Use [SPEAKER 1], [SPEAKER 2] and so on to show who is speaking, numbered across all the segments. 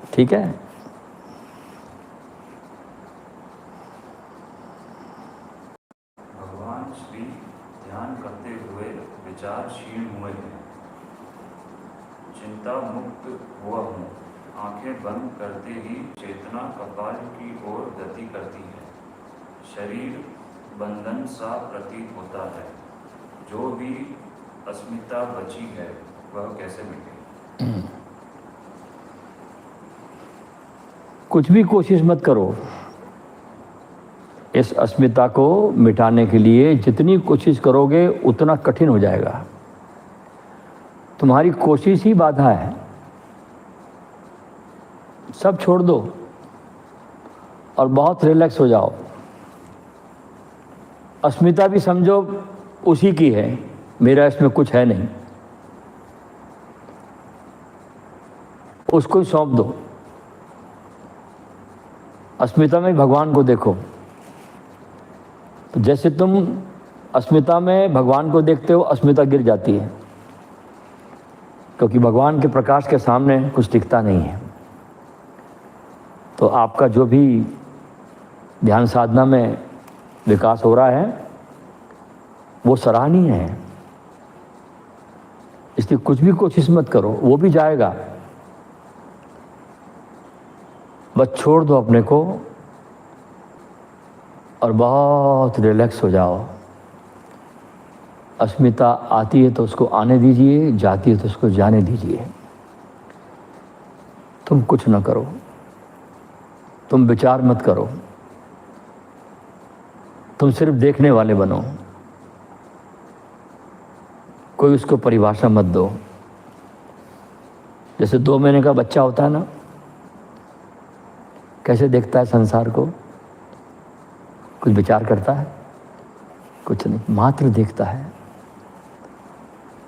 [SPEAKER 1] ठीक है।
[SPEAKER 2] भगवान श्री ध्यान करते हुए विचार क्षीण हुए हैं, चिंता मुक्त हुआ हूँ। आंखें बंद करते ही चेतना कपाल की ओर गति करती है। शरीर बंधन सा प्रतीत होता है। जो भी अस्मिता बची है वह कैसे मिटे?
[SPEAKER 1] कुछ भी कोशिश मत करो। इस अस्मिता को मिटाने के लिए जितनी कोशिश करोगे उतना कठिन हो जाएगा। तुम्हारी कोशिश ही बाधा है। सब छोड़ दो और बहुत रिलैक्स हो जाओ। अस्मिता भी समझो उसी की है, मेरा इसमें कुछ है नहीं, उसको ही सौंप दो। अस्मिता में भगवान को देखो। तो जैसे तुम अस्मिता में भगवान को देखते हो, अस्मिता गिर जाती है, क्योंकि भगवान के प्रकाश के सामने कुछ टिकता नहीं है। तो आपका जो भी ध्यान साधना में विकास हो रहा है वो सराहनीय है, इसलिए कुछ भी कोशिश मत करो, वो भी जाएगा। बस छोड़ दो अपने को और बहुत रिलैक्स हो जाओ। अस्मिता आती है तो उसको आने दीजिए, जाती है तो उसको जाने दीजिए। तुम कुछ ना करो, तुम विचार मत करो, तुम सिर्फ देखने वाले बनो। कोई उसको परिभाषा मत दो। जैसे 2 महीने का बच्चा होता है ना, कैसे देखता है संसार को? कुछ विचार करता है? कुछ नहीं, मात्र देखता है।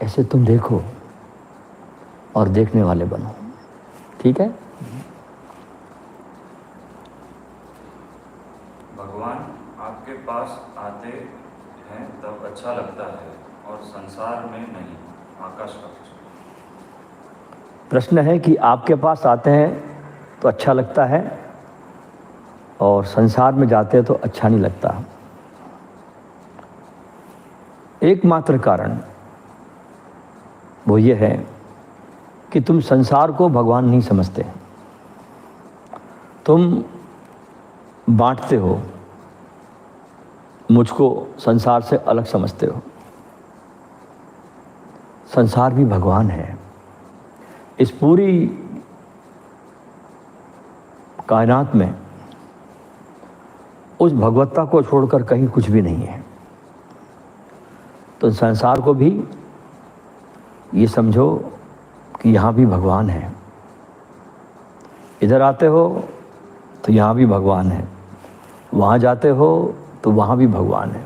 [SPEAKER 1] ऐसे तुम देखो और देखने वाले बनो। ठीक है?
[SPEAKER 2] भगवान आपके पास आते हैं तब अच्छा लगता है और संसार में नहीं। आकाश का
[SPEAKER 1] प्रश्न है कि आपके पास आते हैं तो अच्छा लगता है और संसार में जाते हैं तो अच्छा नहीं लगता। एकमात्र कारण वो ये है कि तुम संसार को भगवान नहीं समझते। तुम बांटते हो, मुझको संसार से अलग समझते हो। संसार भी भगवान है। इस पूरी कायनात में उस भगवत्ता को छोड़कर कहीं कुछ भी नहीं है। तो संसार को भी ये समझो कि यहाँ भी भगवान है। इधर आते हो तो यहाँ भी भगवान है, वहाँ जाते हो तो वहाँ भी भगवान है।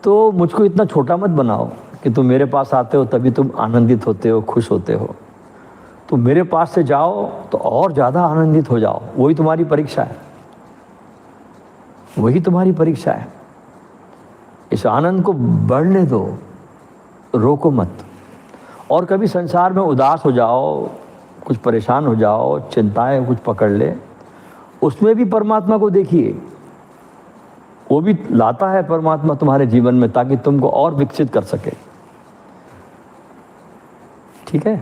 [SPEAKER 1] तो मुझको इतना छोटा मत बनाओ कि तुम मेरे पास आते हो तभी तुम आनंदित होते हो, खुश होते हो। तुम मेरे पास से जाओ तो और ज़्यादा आनंदित हो जाओ। वही तुम्हारी परीक्षा है, वही तुम्हारी परीक्षा है। इस आनंद को बढ़ने दो, रोको मत। और कभी संसार में उदास हो जाओ, कुछ परेशान हो जाओ, चिंताएं कुछ पकड़ ले, उसमें भी परमात्मा को देखिए। वो भी लाता है परमात्मा तुम्हारे जीवन में ताकि तुमको और विकसित कर सके। ठीक है?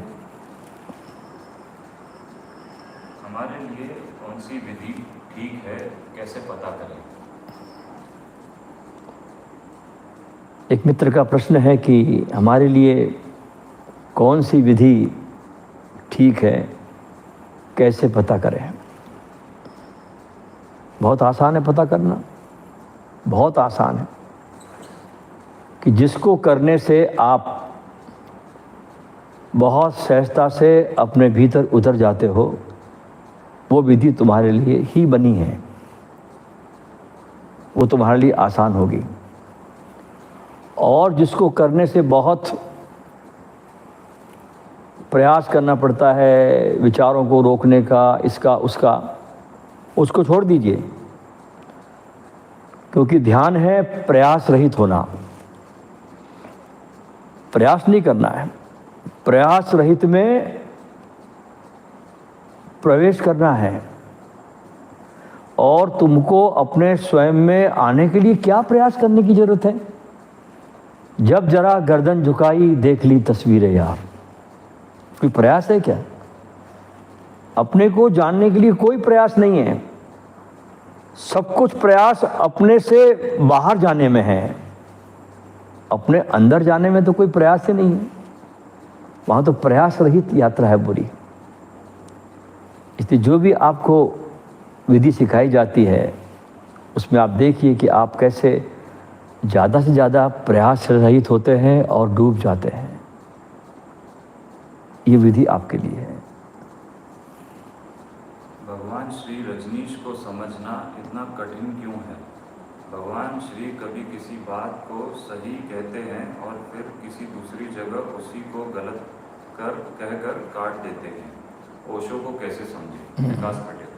[SPEAKER 2] हमारे लिए कौन सी विधि ठीक है, कैसे पता करें?
[SPEAKER 1] एक मित्र का प्रश्न है कि हमारे लिए कौन सी विधि ठीक है, कैसे पता करें? बहुत आसान है पता करना, बहुत आसान है कि जिसको करने से आप बहुत सहजता से अपने भीतर उतर जाते हो, वो विधि तुम्हारे लिए ही बनी है, वो तुम्हारे लिए आसान होगी। और जिसको करने से बहुत प्रयास करना पड़ता है, विचारों को रोकने का, इसका उसका, उसको छोड़ दीजिए। क्योंकि ध्यान है प्रयास रहित होना, प्रयास नहीं करना है। प्रयास रहित में प्रवेश करना है और तुमको अपने स्वयं में आने के लिए क्या प्रयास करने की जरूरत है? जब जरा गर्दन झुकाई देख ली तस्वीरें यार। कोई प्रयास है क्या? अपने को जानने के लिए कोई प्रयास नहीं है। सब कुछ प्रयास अपने से बाहर जाने में है, अपने अंदर जाने में तो कोई प्रयास ही नहीं है। वहां तो प्रयास रहित यात्रा है पूरी। इसलिए जो भी आपको विधि सिखाई जाती है उसमें आप देखिए कि आप कैसे ज़्यादा से ज़्यादा प्रयास रहित होते हैं और डूब जाते हैं। ये विधि आपके लिए है।
[SPEAKER 2] भगवान श्री रजनीश को समझना इतना कठिन क्यों है? भगवान श्री कभी किसी बात को सही कहते हैं और फिर किसी दूसरी जगह उसी को गलत कहकर काट देते हैं। ओशो को कैसे समझे? विकास पटेल।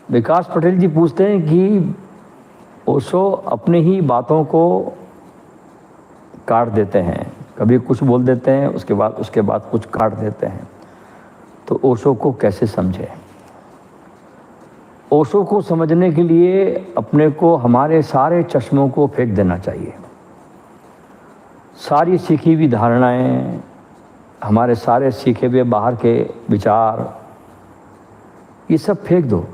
[SPEAKER 1] विकास पटेल जी पूछते हैं कि ओशो अपने ही बातों को काट देते हैं, कभी कुछ बोल देते हैं उसके बाद कुछ काट देते हैं, तो ओशो को कैसे समझे? ओशो को समझने के लिए अपने को हमारे सारे चश्मों को फेंक देना चाहिए। सारी सीखी हुई धारणाएं, हमारे सारे सीखे हुए बाहर के विचार, ये सब फेंक दो।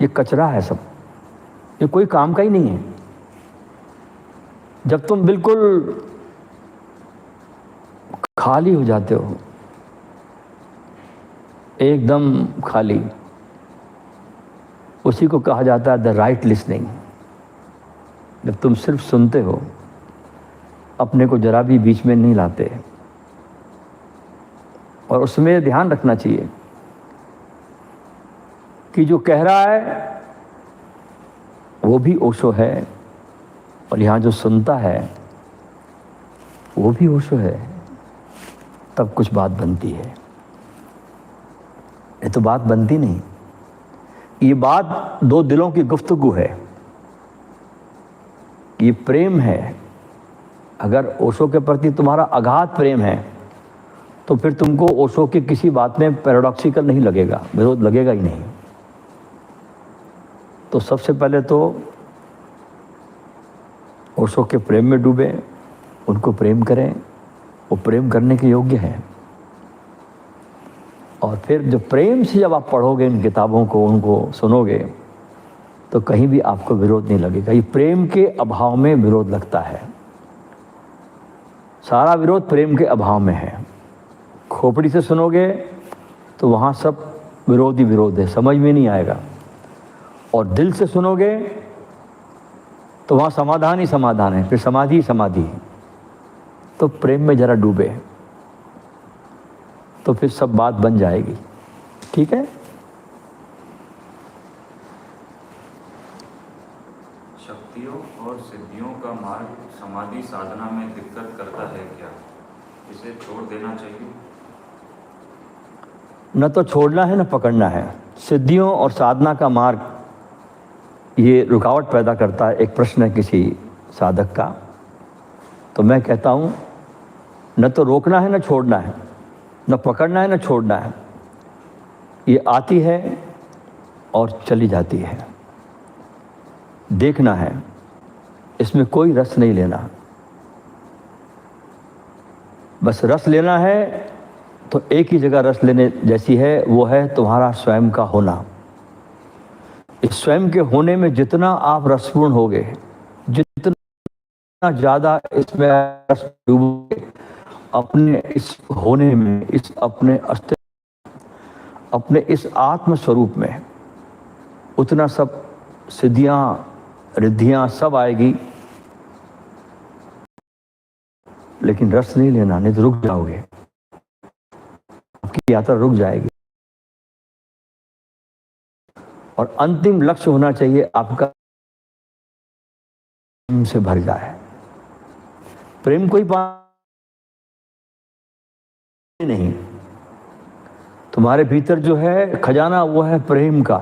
[SPEAKER 1] ये कचरा है सब, ये कोई काम का ही नहीं है। जब तुम बिल्कुल खाली हो जाते हो, एकदम खाली, उसी को कहा जाता है द राइट लिसनिंग। जब तुम सिर्फ सुनते हो, अपने को जरा भी बीच में नहीं लाते, और उसमें ध्यान रखना चाहिए कि जो कह रहा है वो भी ओशो है, और यहाँ जो सुनता है वो भी ओशो है। तब कुछ बात बनती है, ये तो बात बनती नहीं। ये बात दो दिलों की गुफ्तगू है, ये प्रेम है। अगर ओशो के प्रति तुम्हारा अगाध प्रेम है तो फिर तुमको ओशो की किसी बात में पैराडॉक्सिकल नहीं लगेगा, विरोध लगेगा ही नहीं। तो सबसे पहले तो ओशो के प्रेम में डूबे, उनको प्रेम करें, वो प्रेम करने के योग्य है। और फिर जो प्रेम से जब आप पढ़ोगे इन किताबों को, उनको सुनोगे, तो कहीं भी आपको विरोध नहीं लगेगा। ये प्रेम के अभाव में विरोध लगता है। सारा विरोध प्रेम के अभाव में है। खोपड़ी से सुनोगे तो वहाँ सब विरोध ही विरोध है, समझ में नहीं आएगा। और दिल से सुनोगे तो वहाँ समाधान ही समाधान है, फिर समाधि ही समाधि है। तो प्रेम में जरा डूबे तो फिर सब बात बन जाएगी। ठीक है?
[SPEAKER 2] शक्तियों और सिद्धियों का मार्ग समाधि साधना में दिक्कत करता है क्या? इसे छोड़ देना चाहिए?
[SPEAKER 1] न तो छोड़ना है न पकड़ना है। सिद्धियों और साधना का मार्ग ये रुकावट पैदा करता है। एक प्रश्न है किसी साधक का, तो मैं कहता हूँ न तो रोकना है न छोड़ना है, न पकड़ना है न छोड़ना है। ये आती है और चली जाती है। देखना है, इसमें कोई रस नहीं लेना। बस रस लेना है तो एक ही जगह रस लेने जैसी है, वो है तुम्हारा स्वयं का होना। इस स्वयं के होने में जितना आप रसपूर्ण होगे, जितना ज़्यादा इसमें रस डूबोगे, अपने इस होने में, इस अपने अस्तित्व, अपने इस आत्म स्वरूप में, उतना सब सिद्धियां रिद्धियां सब आएगी। लेकिन रस नहीं लेना, नहीं तो रुक जाओगे, आपकी यात्रा रुक जाएगी। और अंतिम लक्ष्य होना चाहिए आपका प्रेम से भर जाए। प्रेम कोई नहीं, तुम्हारे भीतर जो है खजाना वो है प्रेम का।